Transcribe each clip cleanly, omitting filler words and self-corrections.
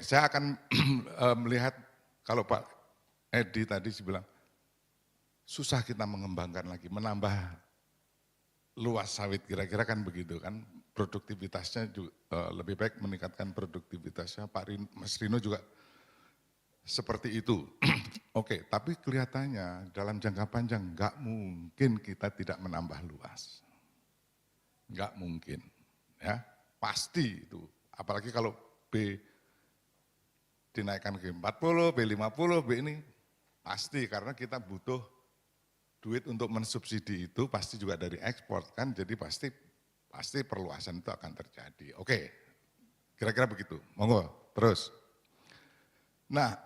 saya akan melihat kalau Pak Edi tadi bilang, susah kita mengembangkan lagi, menambah luas sawit, kira-kira kan begitu kan, produktivitasnya juga, lebih baik meningkatkan produktivitasnya, Mas Rino juga seperti itu. Oke, tapi kelihatannya dalam jangka panjang nggak mungkin kita tidak menambah luas. Nggak mungkin, ya pasti itu. Apalagi kalau B dinaikkan ke 40, B50, B ini pasti karena kita butuh duit untuk mensubsidi itu pasti juga dari ekspor kan, jadi pasti perluasan itu akan terjadi. Oke, kira-kira begitu. Monggo, terus. Nah,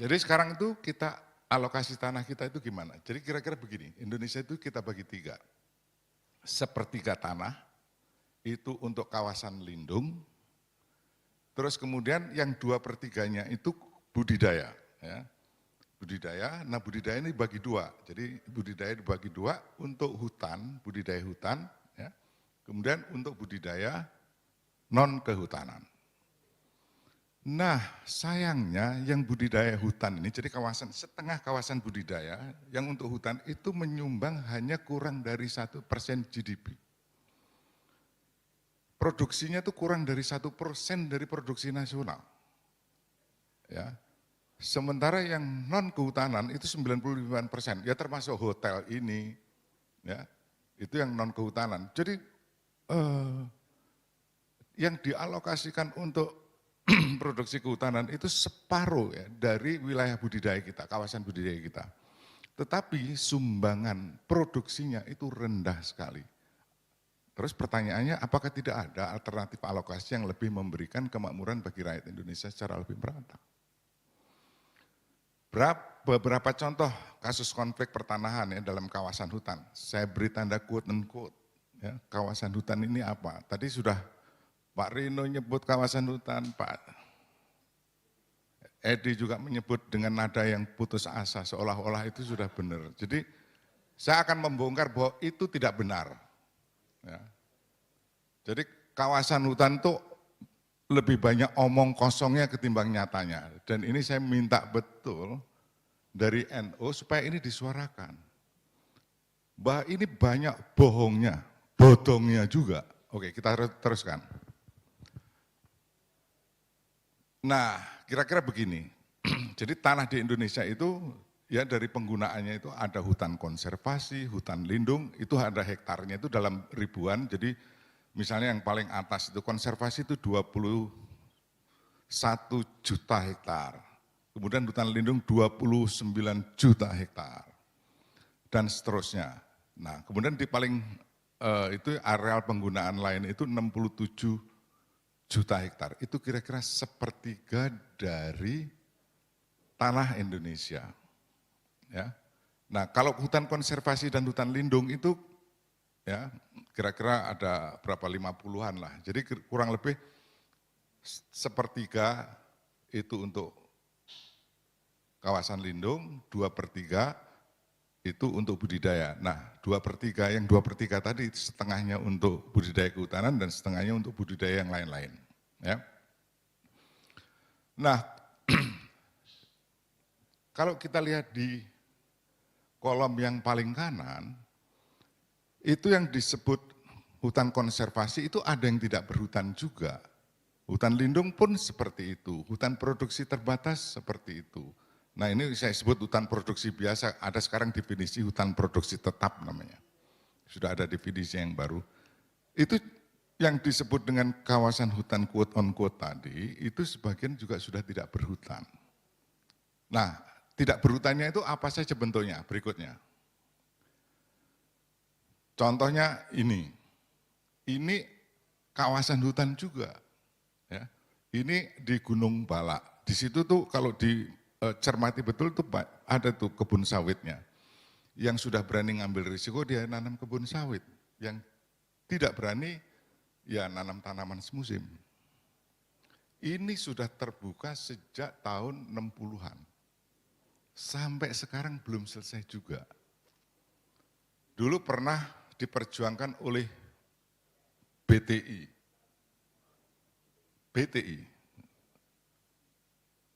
jadi sekarang itu kita alokasi tanah kita itu gimana? Jadi kira-kira begini, Indonesia itu kita bagi 3. Sepertiga tanah itu untuk kawasan lindung, terus kemudian yang 2/3-nya itu budidaya. Ya. Budidaya, nah budidaya ini dibagi 2, jadi budidaya dibagi 2 untuk hutan, budidaya hutan, ya. Kemudian untuk budidaya non kehutanan. Nah sayangnya yang budidaya hutan ini, jadi setengah kawasan budidaya yang untuk hutan itu menyumbang hanya kurang dari 1% GDP. Produksinya itu kurang dari 1% dari produksi nasional. Ya. Sementara yang non kehutanan itu 95%, ya termasuk hotel ini, ya itu yang non kehutanan. Jadi yang dialokasikan untuk produksi kehutanan itu separuh ya dari wilayah budidaya kita, kawasan budidaya kita. Tetapi sumbangan produksinya itu rendah sekali. Terus pertanyaannya, apakah tidak ada alternatif alokasi yang lebih memberikan kemakmuran bagi rakyat Indonesia secara lebih merata? Beberapa contoh kasus konflik pertanahan ya dalam kawasan hutan. Saya beri tanda quote and quote. Ya, kawasan hutan ini apa? Tadi sudah Pak Rino nyebut kawasan hutan, Pak Edi juga menyebut dengan nada yang putus asa, seolah-olah itu sudah benar. Jadi saya akan membongkar bahwa itu tidak benar. Ya. Jadi kawasan hutan itu lebih banyak omong kosongnya ketimbang nyatanya. Dan ini saya minta betul dari NU supaya ini disuarakan. Bahwa ini banyak bohongnya, bodongnya juga. Oke, kita teruskan. Nah, kira-kira begini. Jadi tanah di Indonesia itu ya dari penggunaannya itu ada hutan konservasi, hutan lindung, itu ada hektarnya itu dalam ribuan. Jadi misalnya yang paling atas itu konservasi itu 21 juta hektar. Kemudian hutan lindung 29 juta hektar. Dan seterusnya. Nah, kemudian di paling itu areal penggunaan lain itu 67 juta hektar. Itu kira-kira sepertiga dari tanah Indonesia. Ya. Nah, kalau hutan konservasi dan hutan lindung itu ya kira-kira ada berapa 50-an lah. Jadi kurang lebih sepertiga itu untuk kawasan lindung, 2/3 itu untuk budidaya. Nah, 2/3 yang 2/3 tadi setengahnya untuk budidaya kehutanan dan setengahnya untuk budidaya yang lain-lain. Ya. Nah, kalau kita lihat di kolom yang paling kanan, itu yang disebut hutan konservasi itu ada yang tidak berhutan juga. Hutan lindung pun seperti itu, hutan produksi terbatas seperti itu. Nah ini saya sebut hutan produksi biasa, ada sekarang definisi hutan produksi tetap namanya. Sudah ada definisi yang baru. Itu yang disebut dengan kawasan hutan quote on quote tadi, itu sebagian juga sudah tidak berhutan. Nah, tidak berhutannya itu apa saja bentuknya? Berikutnya. Contohnya ini kawasan hutan juga. Ya. Ini di Gunung Balak. Di situ tuh kalau dicermati betul tuh ada tuh kebun sawitnya. Yang sudah berani ngambil risiko dia nanam kebun sawit. Yang tidak berani ya nanam tanaman semusim. Ini sudah terbuka sejak tahun 60-an. Sampai sekarang belum selesai juga. Dulu pernah diperjuangkan oleh BTI.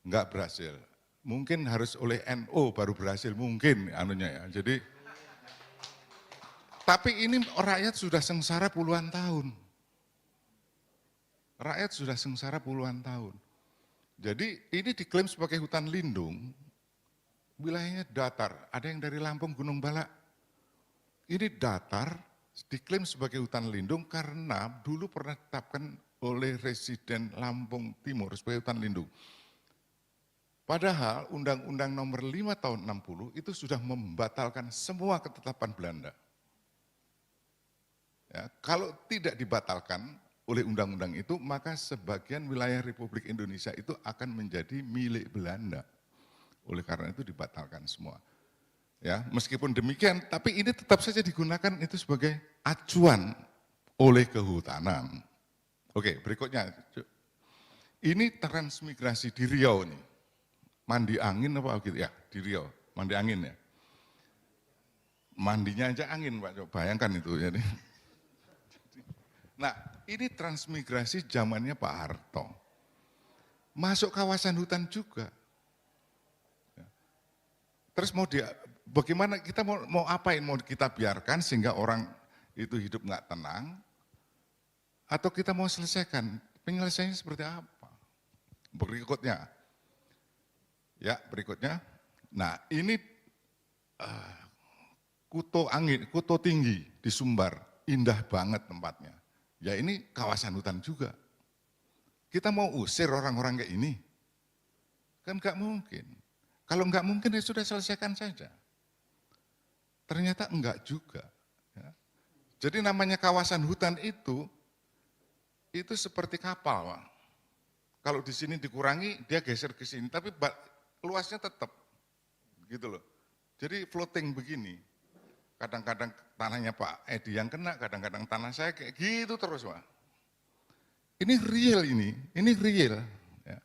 Enggak berhasil. Mungkin harus oleh NU baru berhasil, mungkin anunya ya. Jadi, tapi ini rakyat sudah sengsara puluhan tahun. Rakyat sudah sengsara puluhan tahun. Jadi ini diklaim sebagai hutan lindung, wilayahnya datar. Ada yang dari Lampung, Gunung Balak. Ini datar, diklaim sebagai hutan lindung karena dulu pernah ditetapkan oleh residen Lampung Timur sebagai hutan lindung. Padahal Undang-Undang Nomor 5 Tahun 60 itu sudah membatalkan semua ketetapan Belanda. Ya, kalau tidak dibatalkan oleh undang-undang itu, maka sebagian wilayah Republik Indonesia itu akan menjadi milik Belanda. Oleh karena itu dibatalkan semua. Ya, meskipun demikian, tapi ini tetap saja digunakan itu sebagai acuan oleh kehutanan. Oke, berikutnya. Ini transmigrasi di Riau nih. Mandi angin apa gitu ya, di Riau, mandi angin ya. Mandinya aja angin Pak, bayangkan itu. Jadi. Nah, ini transmigrasi zamannya Pak Harto. Masuk kawasan hutan juga. Terus bagaimana kita mau apain, mau kita biarkan sehingga orang itu hidup nggak tenang, atau kita mau selesaikan, penyelesaiannya seperti apa? Berikutnya. Ya, berikutnya. Nah, ini Kuto Tinggi di Sumbar, indah banget tempatnya. Ya ini kawasan hutan juga. Kita mau usir orang-orang kayak ini? Kan nggak mungkin. Kalau nggak mungkin ya sudah selesaikan saja. Ternyata enggak juga. Ya. Jadi namanya kawasan hutan itu seperti kapal. Kalau di sini dikurangi, dia geser ke sini, tapi luasnya tetap, gitu loh. Jadi floating begini, kadang-kadang tanahnya Pak Edi yang kena, kadang-kadang tanah saya kayak gitu terus Pak. Ini real ini real. Ya.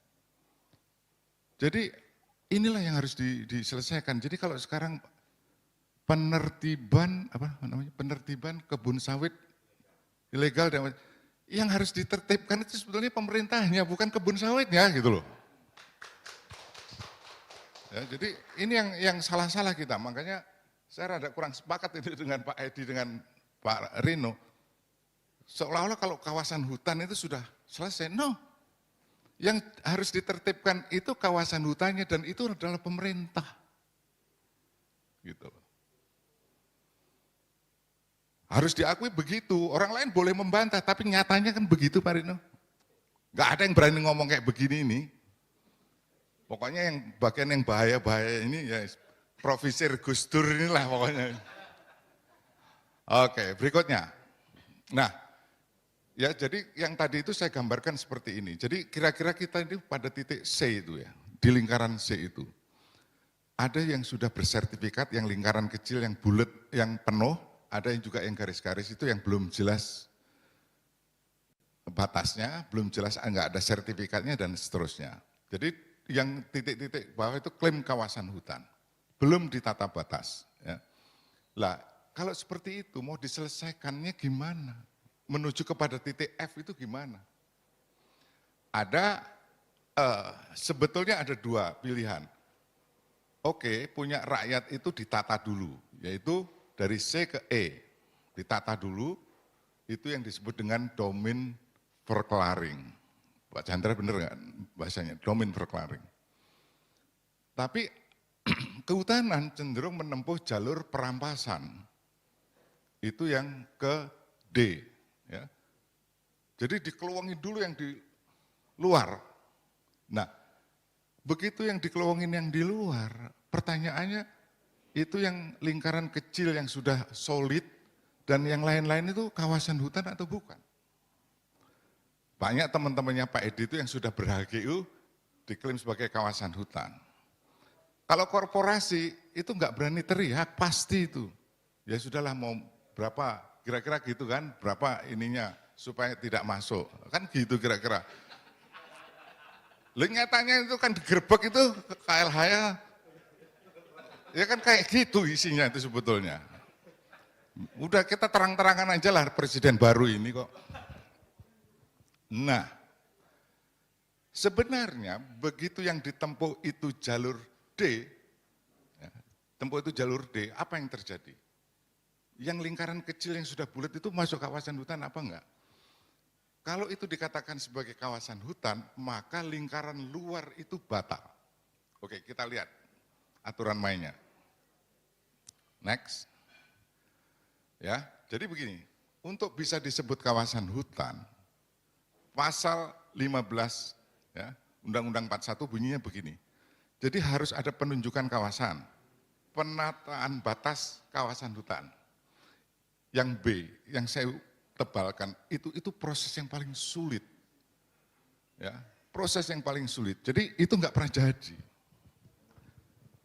Jadi inilah yang harus diselesaikan. Jadi kalau sekarang penertiban kebun sawit ilegal dan yang harus ditertibkan itu sebetulnya pemerintahnya, bukan kebun sawitnya gitu loh. Ya, jadi ini yang salah-salah kita, makanya saya rada kurang sepakat itu dengan Pak Edi, dengan Pak Rino. Seolah-olah kalau kawasan hutan itu sudah selesai, no. Yang harus ditertibkan itu kawasan hutannya dan itu adalah pemerintah. Gitu. Harus diakui begitu, orang lain boleh membantah, tapi nyatanya kan begitu Pak Rino. Gak ada yang berani ngomong kayak begini ini. Pokoknya yang bagian yang bahaya-bahaya ini ya Profesor Gus Dur inilah pokoknya. Oke, berikutnya. Nah, ya jadi yang tadi itu saya gambarkan seperti ini. Jadi kira-kira kita ini pada titik C itu ya, di lingkaran C itu. Ada yang sudah bersertifikat, yang lingkaran kecil, yang bulat, yang penuh, ada yang juga yang garis-garis itu yang belum jelas batasnya, belum jelas enggak ada sertifikatnya dan seterusnya. Jadi yang titik-titik bawah itu klaim kawasan hutan, belum ditata batas. Ya. Lah, kalau seperti itu mau diselesaikannya gimana? Menuju kepada titik F itu gimana? Ada, sebetulnya ada dua pilihan. Oke, punya rakyat itu ditata dulu, yaitu dari C ke E. Ditata dulu, itu yang disebut dengan domain verklaring. Pak Chandra benar nggak bahasanya, domain verklaring. Tapi kehutanan cenderung menempuh jalur perampasan. Itu yang ke D. Ya. Jadi dikeluangin dulu yang di luar. Nah, begitu yang dikeluangin yang di luar, pertanyaannya itu yang lingkaran kecil yang sudah solid dan yang lain-lain itu kawasan hutan atau bukan? Banyak teman-temannya Pak Edi itu yang sudah ber-HGU diklaim sebagai kawasan hutan. Kalau korporasi itu nggak berani teriak, pasti itu. Ya sudahlah mau berapa, kira-kira gitu kan, berapa ininya supaya tidak masuk. Kan gitu kira-kira. Nyatanya itu kan digerebek itu KLH ya kan kayak gitu isinya itu sebetulnya. Udah kita terang-terangan aja lah presiden baru ini kok. Nah, Sebenarnya begitu yang ditempuh itu jalur D, ya, tempuh itu jalur D, apa yang terjadi? Yang lingkaran kecil yang sudah bulat itu masuk kawasan hutan apa enggak? Kalau itu dikatakan sebagai kawasan hutan, maka lingkaran luar itu batal. Oke, kita lihat aturan mainnya. Next. Ya, jadi begini, untuk bisa disebut kawasan hutan, pasal 15 ya, Undang-Undang 41 bunyinya begini. Jadi harus ada penunjukan kawasan, penataan batas kawasan hutan. Yang B, yang saya tebalkan, itu proses yang paling sulit. Ya, proses yang paling sulit. Jadi itu nggak pernah jadi.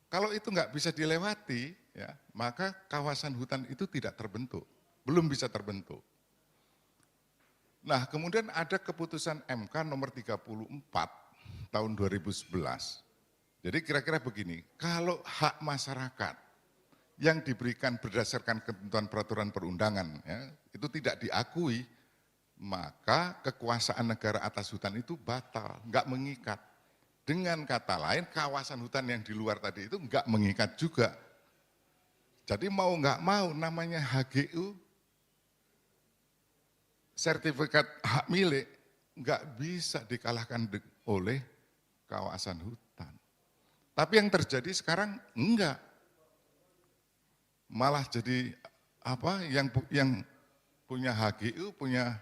Kalau itu nggak bisa dilewati, ya, maka kawasan hutan itu tidak terbentuk, belum bisa terbentuk. Nah, kemudian ada keputusan MK nomor 34 tahun 2011. Jadi kira-kira begini, kalau hak masyarakat yang diberikan berdasarkan ketentuan peraturan perundangan, ya, itu tidak diakui, maka kekuasaan negara atas hutan itu batal, nggak mengikat. Dengan kata lain, kawasan hutan yang di luar tadi itu nggak mengikat juga. Jadi mau nggak mau namanya HGU, sertifikat hak milik, nggak bisa dikalahkan oleh kawasan hutan. Tapi yang terjadi sekarang enggak. Malah jadi apa yang punya HGU, punya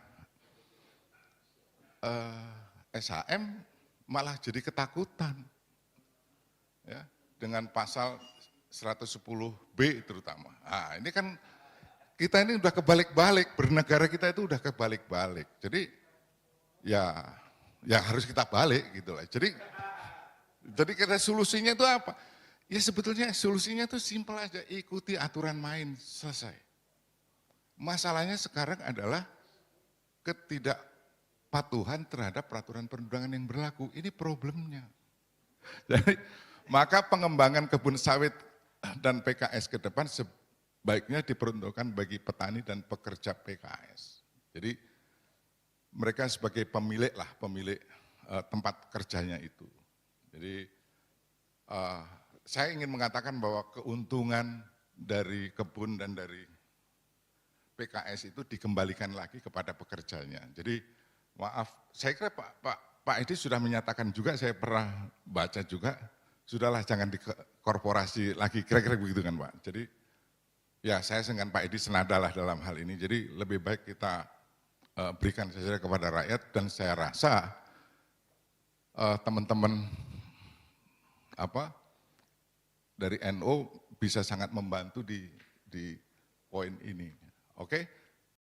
SHM malah jadi ketakutan. Ya, dengan pasal 110B terutama. Nah, ini kan kita ini udah kebalik-balik, bernegara kita itu udah kebalik-balik. Jadi ya harus kita balik gitu lah. Jadi kita solusinya itu apa? Ya sebetulnya solusinya itu simpel aja, ikuti aturan main, selesai. Masalahnya sekarang adalah ketidakpatuhan terhadap peraturan perundangan yang berlaku. Ini problemnya. Jadi maka pengembangan kebun sawit dan PKS ke depan sebaiknya diperuntukkan bagi petani dan pekerja PKS. Jadi mereka sebagai pemilik tempat kerjanya itu. Jadi saya ingin mengatakan bahwa keuntungan dari kebun dan dari PKS itu dikembalikan lagi kepada pekerjanya. Jadi maaf, saya kira Pak Edi sudah menyatakan juga, saya pernah baca juga, sudahlah jangan dikorporasi lagi, kira-kira begitu kan Pak. Jadi ya saya dengan Pak Edi senadalah dalam hal ini, jadi lebih baik kita berikan saja kepada rakyat, dan saya rasa teman-teman dari NU bisa sangat membantu di poin ini. Oke?